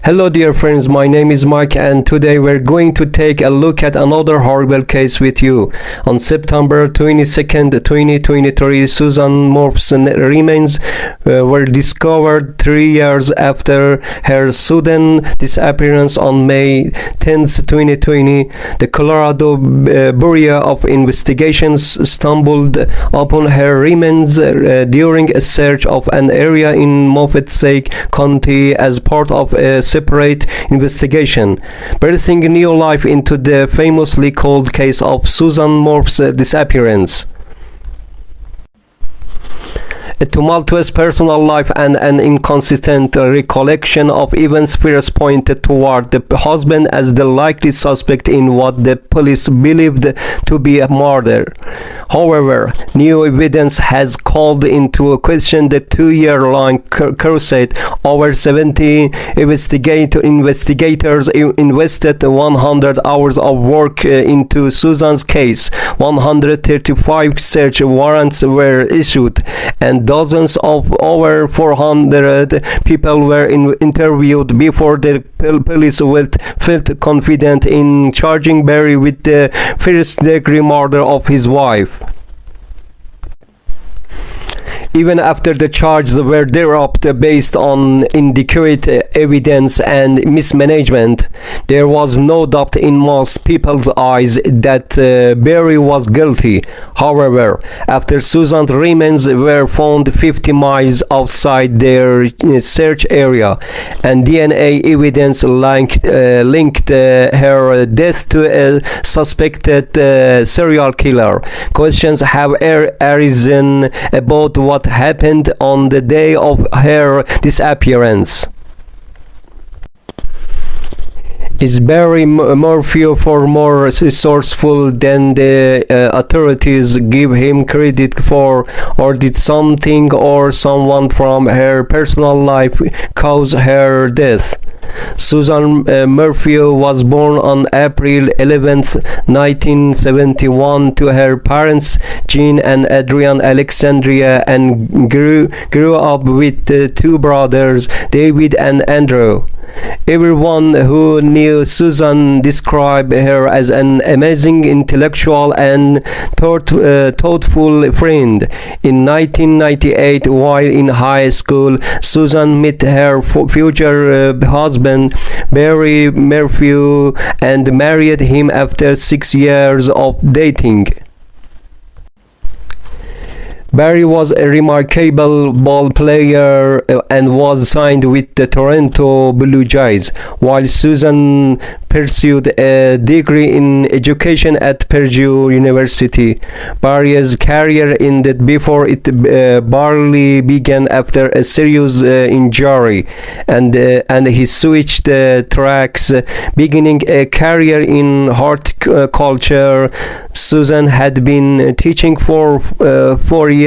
Hello dear friends, my name is Mike and today we're going to take a look at another horrible case with you. On September 22nd, 2023, Suzanne Morphew's remains were discovered 3 years after her sudden disappearance on May 10th, 2020. The Colorado Bureau of Investigations stumbled upon her remains during a search of an area in Moffett County as part of a separate investigation, breathing new life into the famously cold case of Suzanne Morphew's disappearance. A tumultuous personal life and an inconsistent recollection of events first pointed toward the husband as the likely suspect in what the police believed to be a murder. However, new evidence has called into question the two-year-long crusade. Over 70 investigators invested 100 hours of work into Suzanne's case. 135 search warrants were issued, and dozens of over 400 people were interviewed before the police felt confident in charging Barry with the first-degree murder of his wife. Even after the charges were dropped based on inadequate evidence and mismanagement, there was no doubt in most people's eyes that Barry was guilty. However, after Suzanne's remains were found 50 miles outside their search area, and DNA evidence linked her death to a suspected serial killer, questions have arisen about what happened on the day of her disappearance. Is Barry Morphew for more resourceful than the authorities give him credit for, or did something or someone from her personal life cause her death? Suzanne Morphew was born on April 11, 1971 to her parents Jean and Adrian Alexandria, and grew up with two brothers, David and Andrew. Everyone who knew Suzanne described her as an amazing intellectual and thoughtful friend. In 1998, while in high school, Suzanne met her future husband, Barry Morphew, and married him after 6 years of dating. Barry was a remarkable ball player and was signed with the Toronto Blue Jays, while Suzanne pursued a degree in education at Purdue University. Barry's career ended before it barely began after a serious injury, and he switched tracks, beginning a career in horticulture. Suzanne had been teaching for 4 years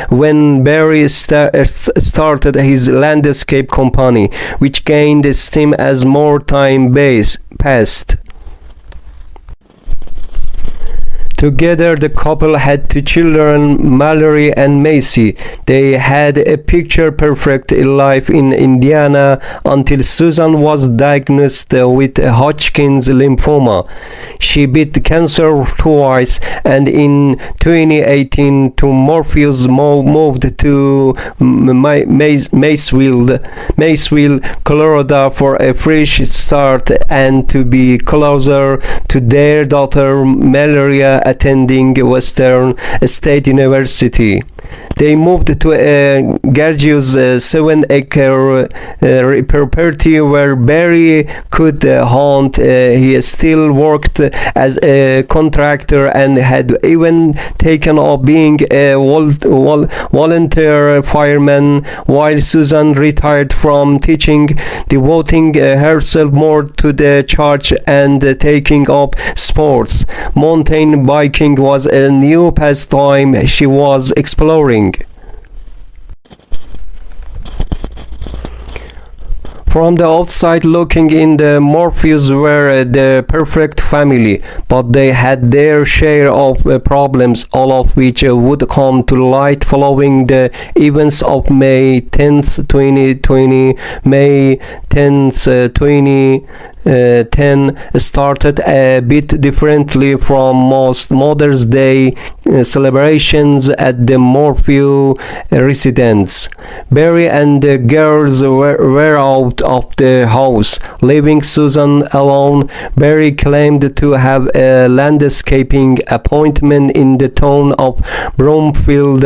when Barry started his landscape company, which gained steam as more time passed. Together, the couple had two children, Mallory and Macy. They had a picture-perfect life in Indiana until Suzanne was diagnosed with Hodgkin's lymphoma. She beat cancer twice, and in 2018, Morphews moved to Maysville, Colorado for a fresh start and to be closer to their daughter Mallory, attending Western State University. They moved to a gorgeous 7-acre property where Barry could hunt. He still worked as a contractor and had even taken up being a volunteer fireman, while Suzanne retired from teaching, devoting herself more to the church and taking up sports. Mountain biking was a new pastime she was exploring. From the outside looking in, the Morphews were the perfect family, but they had their share of problems, all of which would come to light following the events of May 10th, 2020. May 10th, 2010 started a bit differently from most Mother's Day celebrations at the Morphew residence. Barry and the girls were out of the house, leaving Susan alone. Barry claimed to have a landscaping appointment in the town of Broomfield,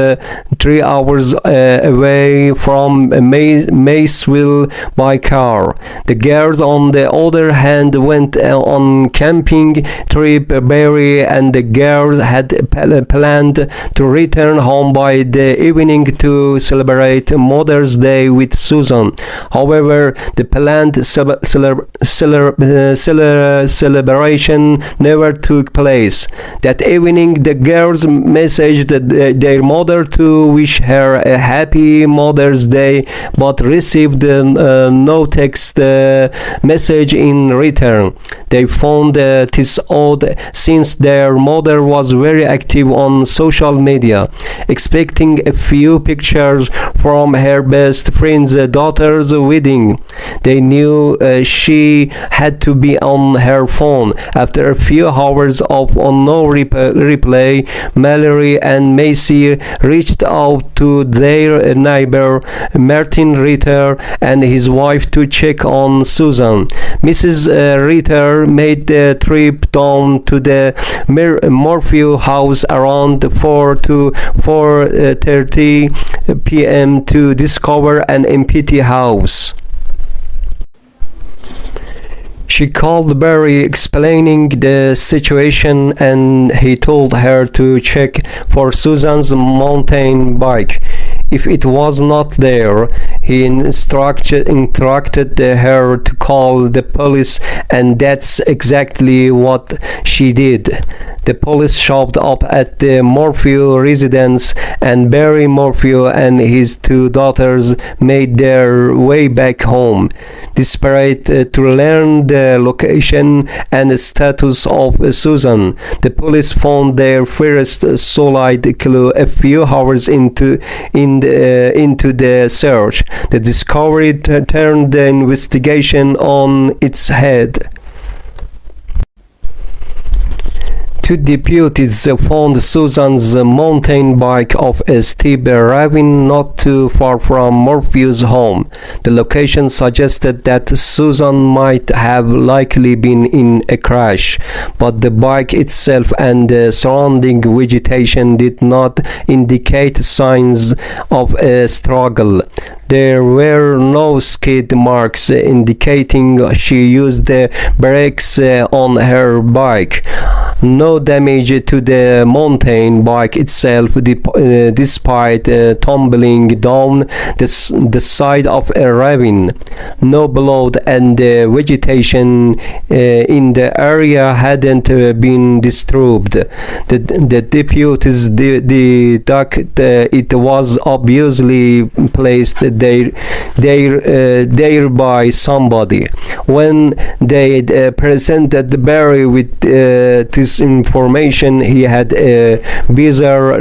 3 hours away from Maysville by car. The girls, on the other hand, went on camping trip. Barry and the girls had planned to return home by the evening to celebrate Mother's Day with Susan. However, the planned celebration never took place. That evening, the girls messaged their mother to wish her a happy Mother's Day, but received no text message in return. They found this odd, since their mother was very active on social media, expecting a few pictures from her best friend's daughter's wedding. They knew she had to be on her phone. After a few hours of no reply, Mallory and Macy reached out to their neighbor Martin Ritter and his wife to check on Susan. Mrs. Ritter made the trip down to the Morphew house around 4 to 4:30 p.m. to discover an empty house. She called Barry explaining the situation, and he told her to check for Susan's mountain bike. If it was not there, he instructed her to call the police, and that's exactly what she did. The police showed up at the Morphew residence, and Barry Morphew and his 2 daughters made their way back home. Desperate to learn the location and status of Susan, the police found their first solid clue a few hours into the search. The discovery turned the investigation on its head. 2 deputies found Susan's mountain bike off a steep ravine not too far from Morphew's home. The location suggested that Susan might have likely been in a crash, but the bike itself and the surrounding vegetation did not indicate signs of a struggle. There were no skid marks indicating she used the brakes on her bike. No damage to the mountain bike itself, despite tumbling down the side of a ravine. No blood, and the vegetation in the area hadn't been disturbed. The deputies deduced it was obviously placed there by somebody. When they presented Barry with this information, he had a bizarre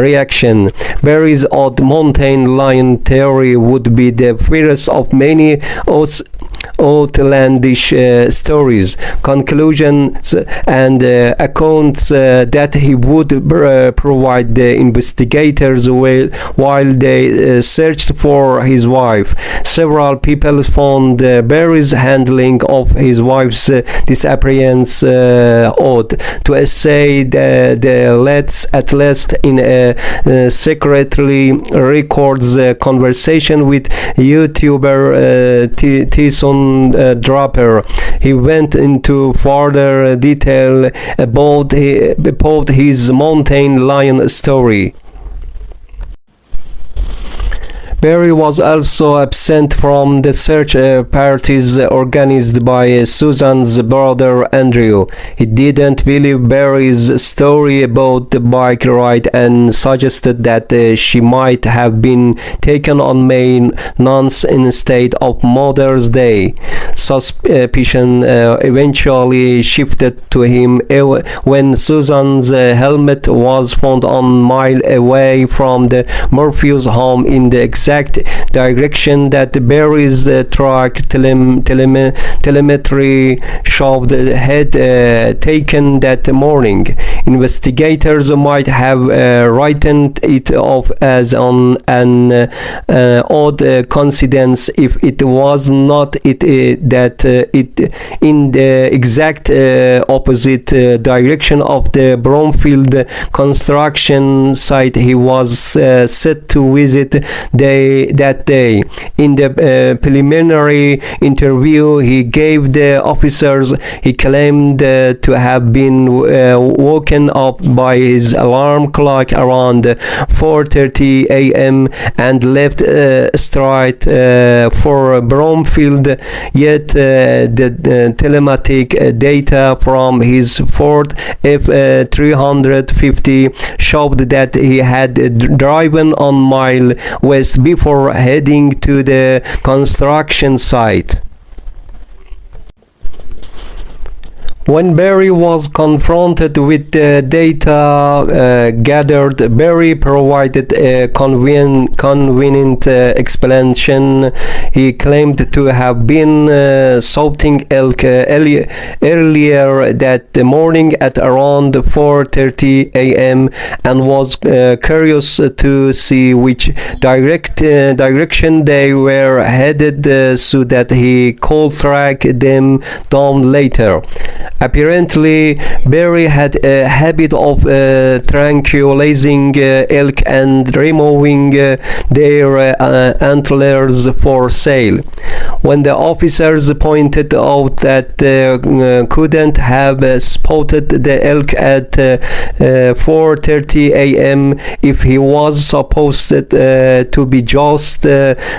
reaction. Barry's odd mountain lion theory would be the first of many outlandish stories, conclusions, and accounts that he would provide the investigators while they searched for his wife. Several people found Barry's handling of his wife's disappearance odd, to say at least in a secretly records conversation with YouTuber Tyson Draper. He went into further detail about his mountain lion story. Barry was also absent from the search parties organized by Susan's brother Andrew. He didn't believe Barry's story about the bike ride and suggested that she might have been taken on May 9th instead of Mother's Day. Suspicion eventually shifted to him when Susan's helmet was found a mile away from the Morphew's home in the exact direction that Barry's track telemetry showed had taken that morning. Investigators might have written it off as an odd coincidence if it was not it in the exact opposite direction of the Bromfield construction site he was set to visit that day. In the preliminary interview he gave the officers, he claimed to have been woken up by his alarm clock around 4:30 a.m. and left straight for Bromfield, yet the telematic data from his Ford F-350 showed that he had driven a mile west before heading to the construction site. When Barry was confronted with the data gathered, Barry provided a convenient explanation. He claimed to have been shooting elk earlier that morning at around 4:30 a.m. and was curious to see which direction they were headed so that he could track them down later. Apparently, Barry had a habit of tranquilizing elk and removing their antlers for sale. When the officers pointed out that they couldn't have spotted the elk at 4:30 a.m. if he was supposed to be just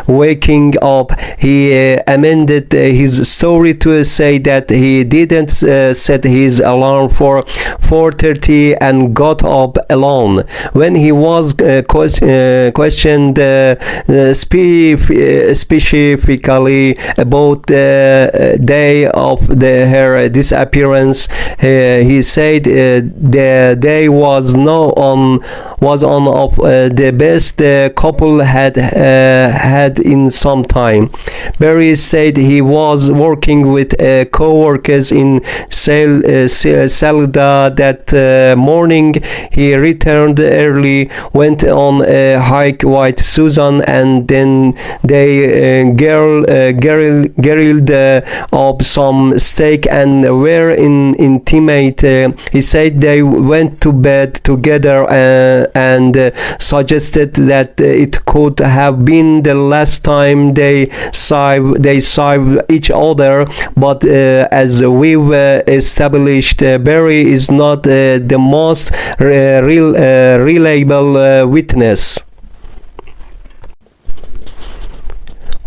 waking up, he amended his story to say that he didn't set his alarm for 4:30 and got up alone. When he was questioned specifically about the day of her disappearance, he said the day was one of the best the couple had in some time. Barry said he was working with co-workers in Salida that morning. He returned early, went on a hike with Susan, and then they grilled up some steak and were intimate. He said they went to bed together and suggested that it could have been the last time they saw each other, but as we've established, Barry is not the most reliable witness.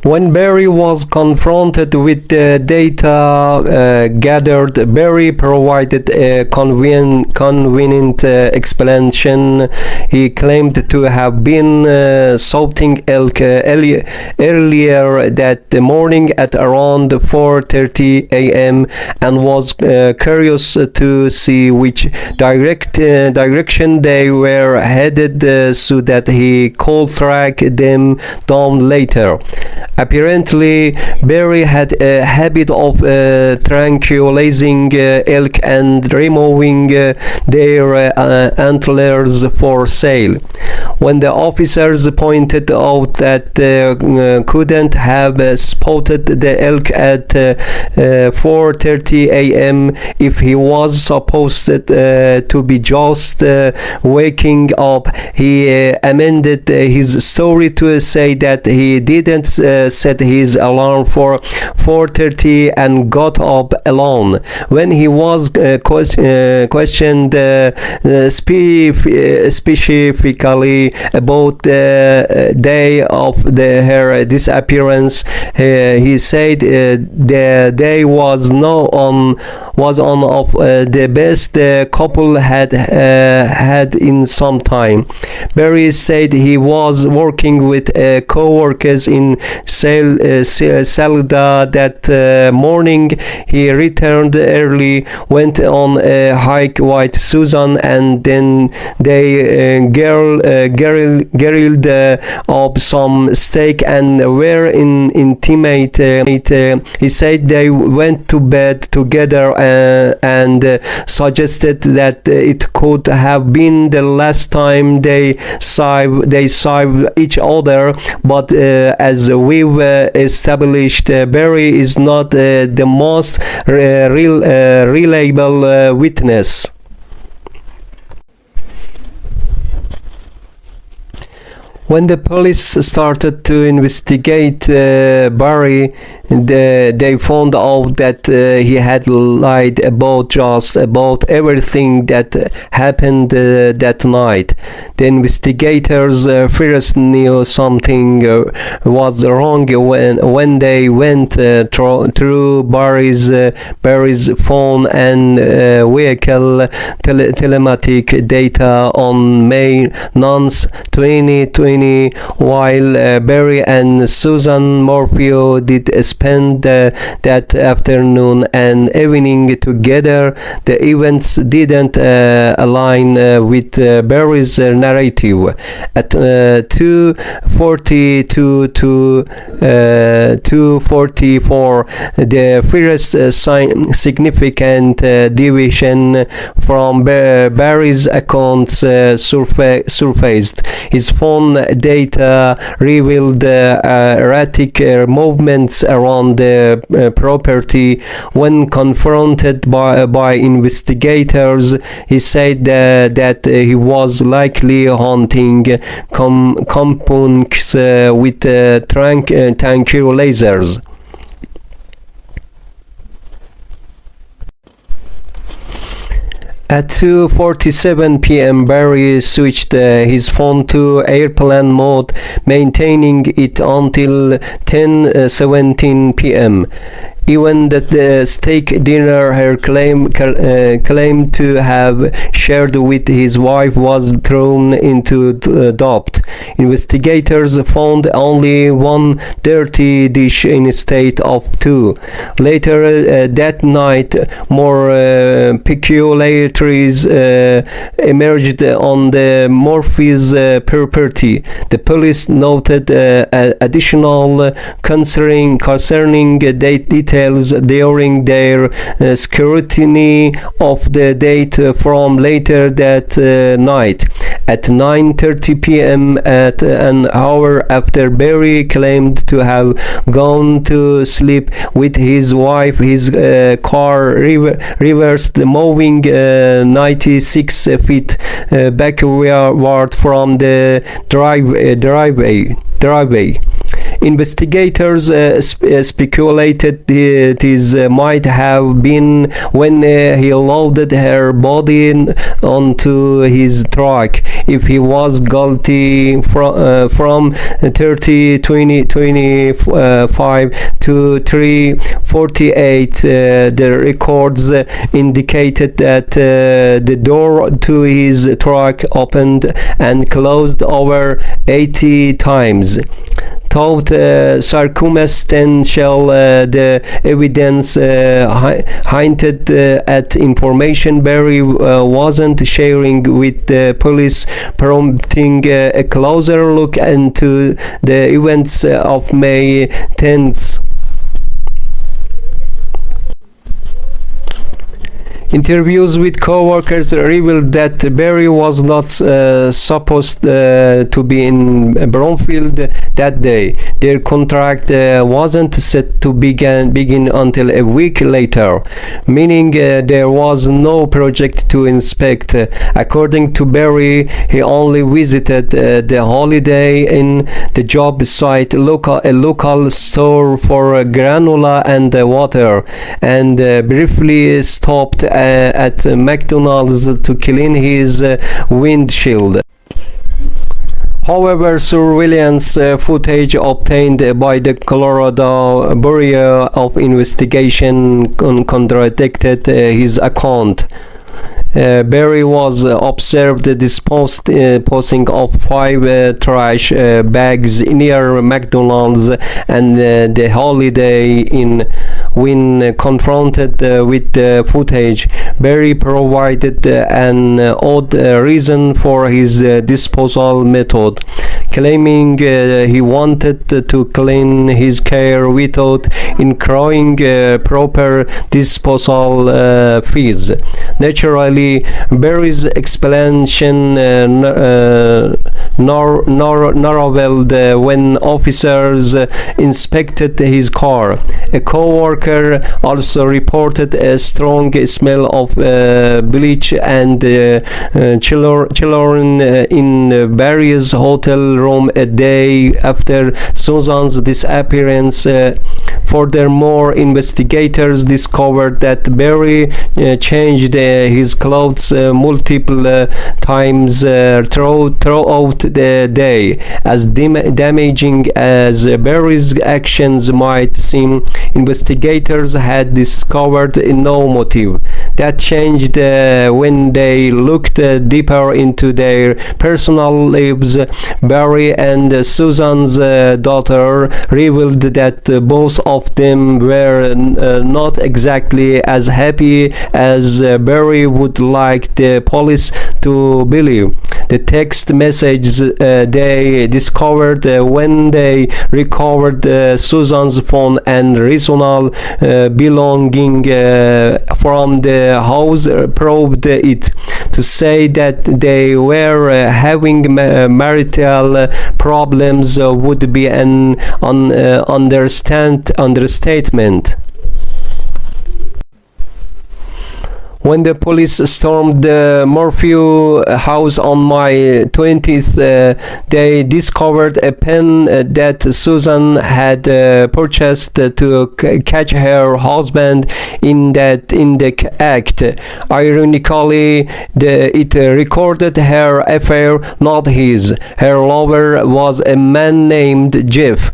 When Barry was confronted with the data gathered, Barry provided a convenient explanation. He claimed to have been shooting elk earlier that morning at around 4:30 a.m. and was curious to see which direction they were headed so that he could track them down later. Apparently, Barry had a habit of tranquilizing elk and removing their antlers for sale. When the officers pointed out that they couldn't have spotted the elk at 4:30 a.m. if he was supposed to be just waking up, he amended his story to say that he didn't set his alarm for 4:30 and got up alone. When he was questioned specifically about the day of her disappearance, he said the day was one of the best the couple had in some time. Barry said he was working with co-workers in Salida that morning. He returned early, went on a hike with Suzanne, and then they grilled up some steak and were intimate. He said they went to bed together and suggested that it could have been the last time they saw each other, but as we've established, Barry is not the most reliable witness. When the police started to investigate Barry, they found out that he had lied about just about everything that happened that night. The investigators first knew something was wrong when they went through Barry's phone and vehicle telematic data on May 9th, 2020, while Barry and Suzanne Morphew did spend that afternoon and evening together. The events didn't align with Barry's narrative. At 2:40 to 2:44, the first significant deviation from Barry's accounts surfaced. His phone data revealed erratic movements around the property. When confronted by investigators, he said that he was likely hunting compunks with tranquilizers. At 2:47 p.m., Barry switched his phone to airplane mode, maintaining it until 10:17 p.m. Even the steak dinner he claimed to have shared with his wife was thrown into doubt. Investigators found only one dirty dish instead of two. Later that night, more peculiarities emerged on the Morphews' property. The police noted additional concerning details during their scrutiny of the date from later that night. At 9:30 p.m., at an hour after Barry claimed to have gone to sleep with his wife, his car reversed, moving 96 feet backward from the driveway. Investigators speculated this might have been when he loaded her body onto his truck. If he was guilty from 25 to 3:48, the records indicated that the door to his truck opened and closed over 80 times. Thought circumstantial, the evidence hinted at information Barry wasn't sharing with the police, prompting a closer look into the events of May 10th. Interviews with co-workers revealed that Barry was not supposed to be in Bromfield that day. Their contract wasn't set to begin until a week later, meaning there was no project to inspect. According to Barry, he only visited the Holiday Inn, the job site, a local store for granola and water, and briefly stopped at McDonald's to clean his windshield. However, surveillance footage obtained by the Colorado Bureau of Investigation contradicted his account. Barry was observed disposing of 5 trash bags near McDonald's and the Holiday Inn. When confronted with the footage, Barry provided an odd reason for his disposal method, claiming he wanted to clean his car without incurring proper disposal fees. Naturally, Barry's explanation narrowed when officers inspected his car. A co-worker also reported a strong smell of bleach and children in Barry's hotel room a day after Suzanne's disappearance. Furthermore, investigators discovered that Barry changed his clothes multiple times throughout the day. As damaging as Barry's actions might seem, investigators had discovered no motive. That changed when they looked deeper into their personal lives. Barry and Suzanne's daughter revealed that both of them were not exactly as happy as Barry would like the police to believe. The text messages they discovered when they recovered Suzanne's phone and personal belonging from the house proved it to say that they were having marital problems would be an understatement. When the police stormed the Morphew house on May 20th, they discovered a pen that Suzanne had purchased to catch her husband in the act. Ironically, it recorded her affair, not his. Her lover was a man named Jeff.